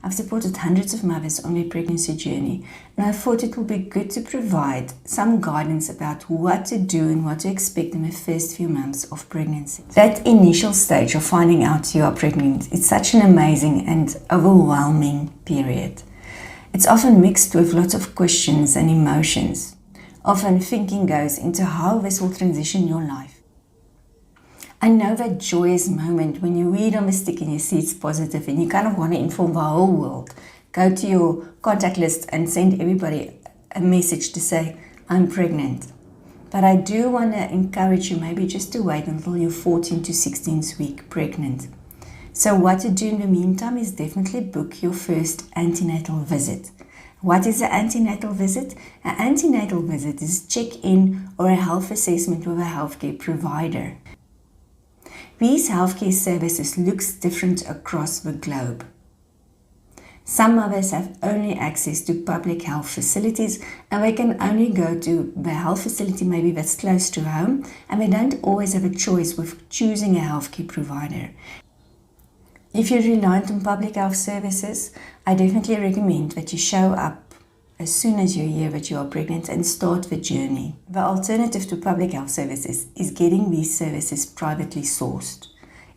I've supported hundreds of mothers on their pregnancy journey, and I thought it would be good to provide some guidance about what to do and what to expect in the first few months of pregnancy. That initial stage of finding out you are pregnant is such an amazing and overwhelming period. It's often mixed with lots of questions and emotions. Often thinking goes into how this will transition your life. I know that joyous moment when you read on the stick and you see it's positive and you kind of want to inform the whole world. Go to your contact list and send everybody a message to say, I'm pregnant. But I do want to encourage you maybe just to wait until you're 14 to 16th week pregnant. So what to do in the meantime is definitely book your first antenatal visit. What is an antenatal visit? An antenatal visit is a check-in or a health assessment with a healthcare provider. These healthcare services look different across the globe. Some mothers have only access to public health facilities and they can only go to the health facility maybe that's close to home, and they don't always have a choice with choosing a healthcare provider. If you're reliant on public health services, I definitely recommend that you show up as soon as you hear that you are pregnant and start the journey. The alternative to public health services is getting these services privately sourced.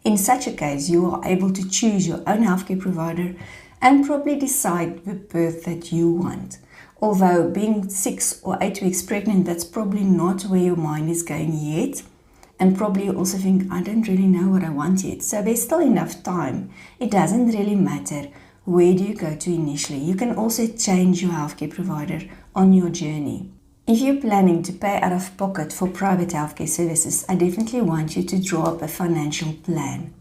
In such a case, you are able to choose your own healthcare provider and probably decide the birth that you want. Although being 6 or 8 weeks pregnant, that's probably not where your mind is going yet. And probably you also think, I don't really know what I want yet. So there's still enough time. It doesn't really matter where do you go to initially. You can also change your healthcare provider on your journey. If you're planning to pay out of pocket for private healthcare services, I definitely want you to draw up a financial plan.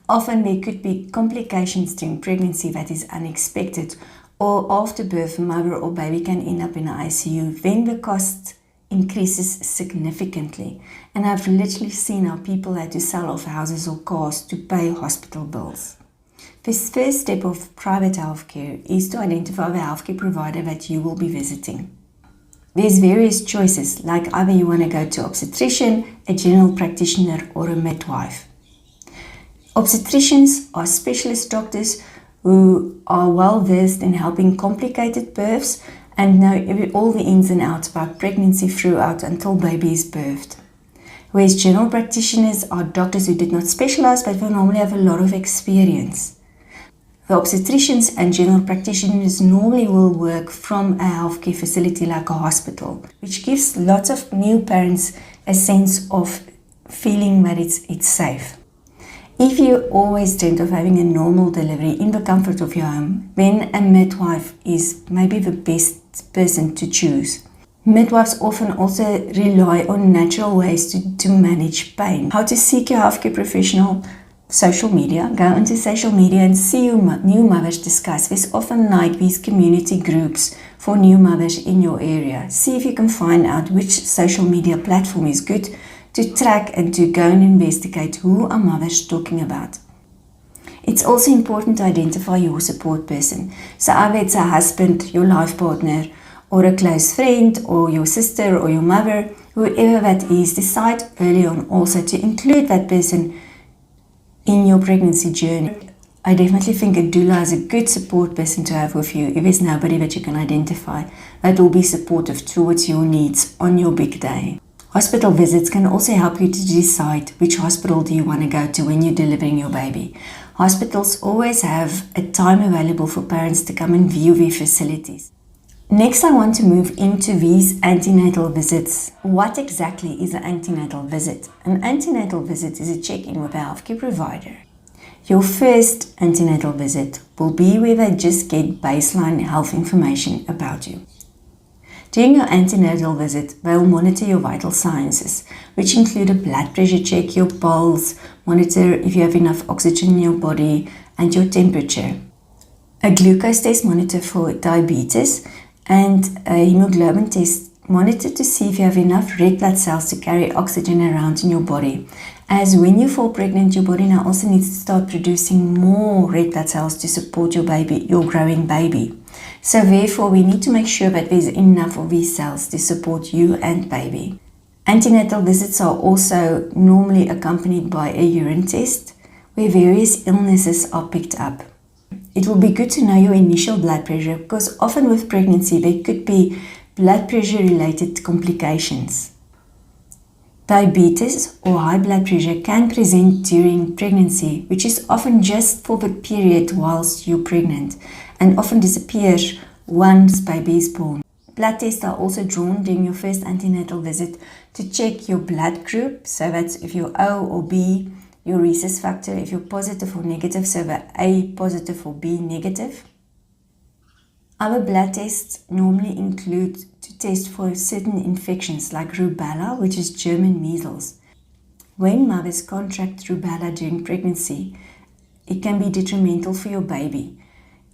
Often there could be complications during pregnancy that is unexpected, or after birth, mother or baby can end up in the ICU. Then the cost increases significantly. And I've literally seen how people had to sell off houses or cars to pay hospital bills. This first step of private healthcare is to identify the healthcare provider that you will be visiting. There's various choices, like either you want to go to obstetrician, a general practitioner, or a midwife. Obstetricians are specialist doctors who are well versed in helping complicated births and know all the ins and outs about pregnancy throughout until baby is birthed. Whereas general practitioners are doctors who did not specialize but will normally have a lot of experience. The obstetricians and general practitioners normally will work from a healthcare facility like a hospital, which gives lots of new parents a sense of feeling that it's safe. If you always dreamt of having a normal delivery in the comfort of your home, then a midwife is maybe the best person to choose. Midwives often also rely on natural ways to manage pain. How to seek your healthcare professional? Social media. Go into social media and see who new mothers discuss. There's often like these community groups for new mothers in your area. See if you can find out which social media platform is good to track and to go and investigate who are mothers talking about. It's also important to identify your support person. So either it's a husband, your life partner, or a close friend, or your sister or your mother, whoever that is. Decide early on also to include that person in your pregnancy journey. I definitely think a doula is a good support person to have with you if there's nobody that you can identify that will be supportive towards your needs on your big day. Hospital visits can also help you to decide which hospital do you want to go to when you're delivering your baby. Hospitals always have a time available for parents to come and view their facilities. Next, I want to move into these antenatal visits. What exactly is an antenatal visit? An antenatal visit is a check-in with a healthcare provider. Your first antenatal visit will be where they just get baseline health information about you. During your antenatal visit, they will monitor your vital signs, which include a blood pressure check, your pulse, monitor if you have enough oxygen in your body, and your temperature. A glucose test monitor for diabetes, and a hemoglobin test monitor to see if you have enough red blood cells to carry oxygen around in your body. As when you fall pregnant, your body now also needs to start producing more red blood cells to support your baby, your growing baby. So therefore, we need to make sure that there's enough of these cells to support you and baby. Antenatal visits are also normally accompanied by a urine test where various illnesses are picked up. It will be good to know your initial blood pressure because often with pregnancy there could be blood pressure related complications. Diabetes or high blood pressure can present during pregnancy, which is often just for the period whilst you're pregnant and often disappears once baby is born. Blood tests are also drawn during your first antenatal visit to check your blood group, so that's if you're O or B, your rhesus factor, if you're positive or negative, so the A positive or B negative. Our blood tests normally include to test for certain infections like rubella, which is German measles. When mothers contract rubella during pregnancy, it can be detrimental for your baby.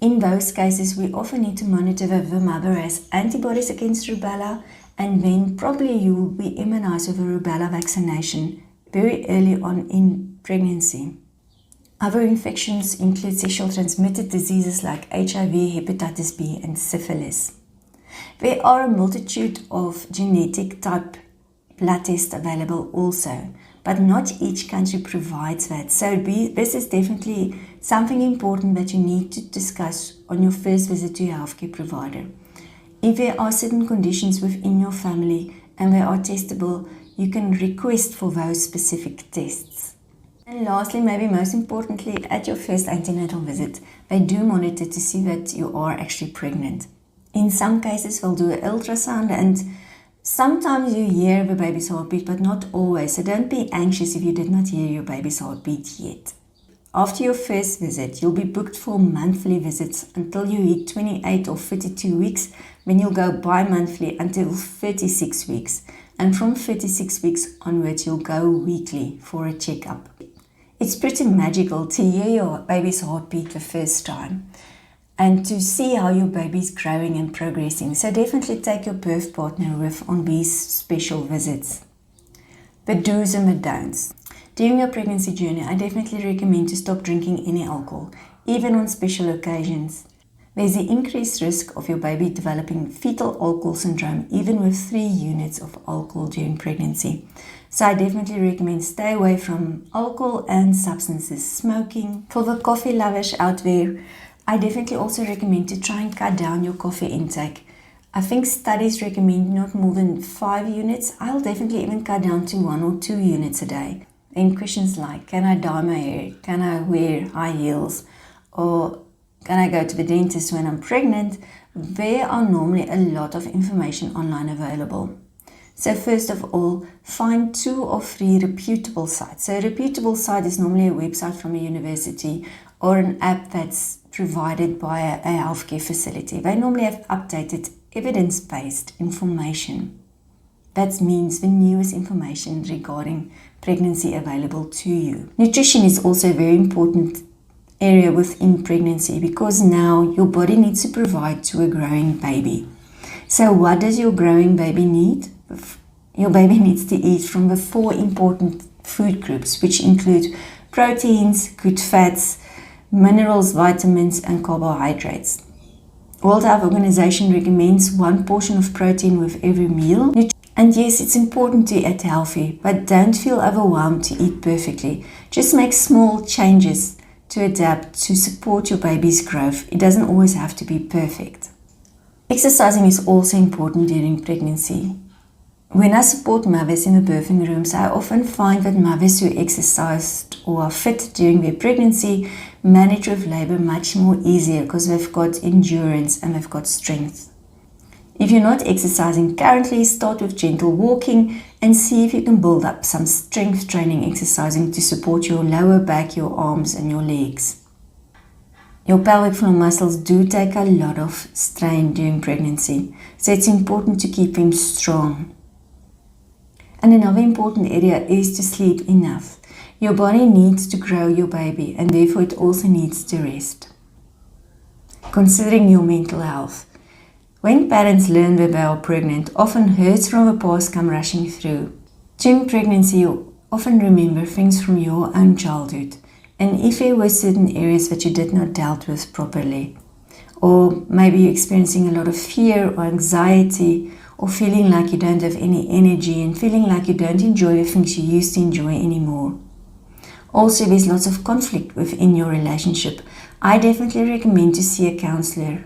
In those cases, we often need to monitor whether the mother has antibodies against rubella, and then probably you will be immunized with a rubella vaccination very early on in pregnancy. Other infections include sexually transmitted diseases like HIV, hepatitis B, and syphilis. There are a multitude of genetic type blood tests available also, but not each country provides that. So this is definitely something important that you need to discuss on your first visit to your healthcare provider. If there are certain conditions within your family and they are testable, you can request for those specific tests. And lastly, maybe most importantly, at your first antenatal visit, they do monitor to see that you are actually pregnant. In some cases, they'll do an ultrasound, and sometimes you hear the baby's heartbeat, but not always. So don't be anxious if you did not hear your baby's heartbeat yet. After your first visit, you'll be booked for monthly visits until you hit 28 or 32 weeks, then you'll go bi-monthly until 36 weeks. And from 36 weeks onwards, you'll go weekly for a checkup. It's pretty magical to hear your baby's heartbeat the first time and to see how your baby's growing and progressing. So definitely take your birth partner with on these special visits. The do's and the don'ts. During your pregnancy journey, I definitely recommend to stop drinking any alcohol, even on special occasions. There's the increased risk of your baby developing fetal alcohol syndrome, even with 3 units of alcohol during pregnancy. So I definitely recommend stay away from alcohol and substances, smoking. For the coffee lovers out there, I definitely also recommend to try and cut down your coffee intake. I think studies recommend not more than 5 units. I'll definitely even cut down to 1 or 2 units a day. Then questions like, can I dye my hair? Can I wear high heels? Or can I go to the dentist when I'm pregnant? There are normally a lot of information online available. So first of all, find 2 or 3 reputable sites. So a reputable site is normally a website from a university or an app that's provided by a healthcare facility. They normally have updated evidence-based information. That means the newest information regarding pregnancy available to you. Nutrition is also a very important area within pregnancy because now your body needs to provide to a growing baby. So what does your growing baby need? Your baby needs to eat from the 4 important food groups, which include proteins, good fats, minerals, vitamins, and carbohydrates. World Health Organization recommends 1 portion of protein with every meal. And yes, it's important to eat healthy, but don't feel overwhelmed to eat perfectly. Just make small changes to adapt to support your baby's growth. It doesn't always have to be perfect. Exercising is also important during pregnancy. When I support mothers in the birthing rooms, I often find that mothers who exercised or are fit during their pregnancy manage with labor much more easier because they've got endurance and they've got strength. If you're not exercising currently, start with gentle walking and see if you can build up some strength training exercising to support your lower back, your arms and your legs. Your pelvic floor muscles do take a lot of strain during pregnancy, so it's important to keep them strong. And another important area is to sleep enough. Your body needs to grow your baby and therefore it also needs to rest. Considering your mental health. When parents learn that they are pregnant, often hurts from the past come rushing through. During pregnancy, you often remember things from your own childhood. And if there were certain areas that you did not dealt with properly, or maybe you're experiencing a lot of fear or anxiety, or feeling like you don't have any energy and feeling like you don't enjoy the things you used to enjoy anymore. Also, there's lots of conflict within your relationship. I definitely recommend to see a counselor.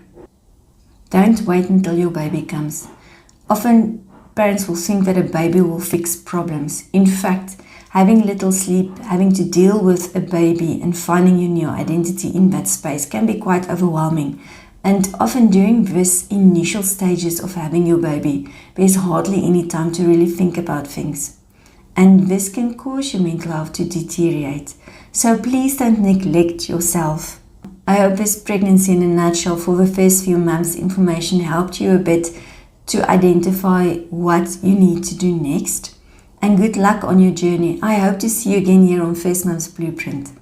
Don't wait until your baby comes. Often parents will think that a baby will fix problems. In fact, having little sleep, having to deal with a baby and finding your new identity in that space can be quite overwhelming. And often during this initial stages of having your baby, there's hardly any time to really think about things. And this can cause your mental health to deteriorate. So please don't neglect yourself. I hope this pregnancy in a nutshell for the first few months information helped you a bit to identify what you need to do next. And good luck on your journey. I hope to see you again here on First Mom's Blueprint.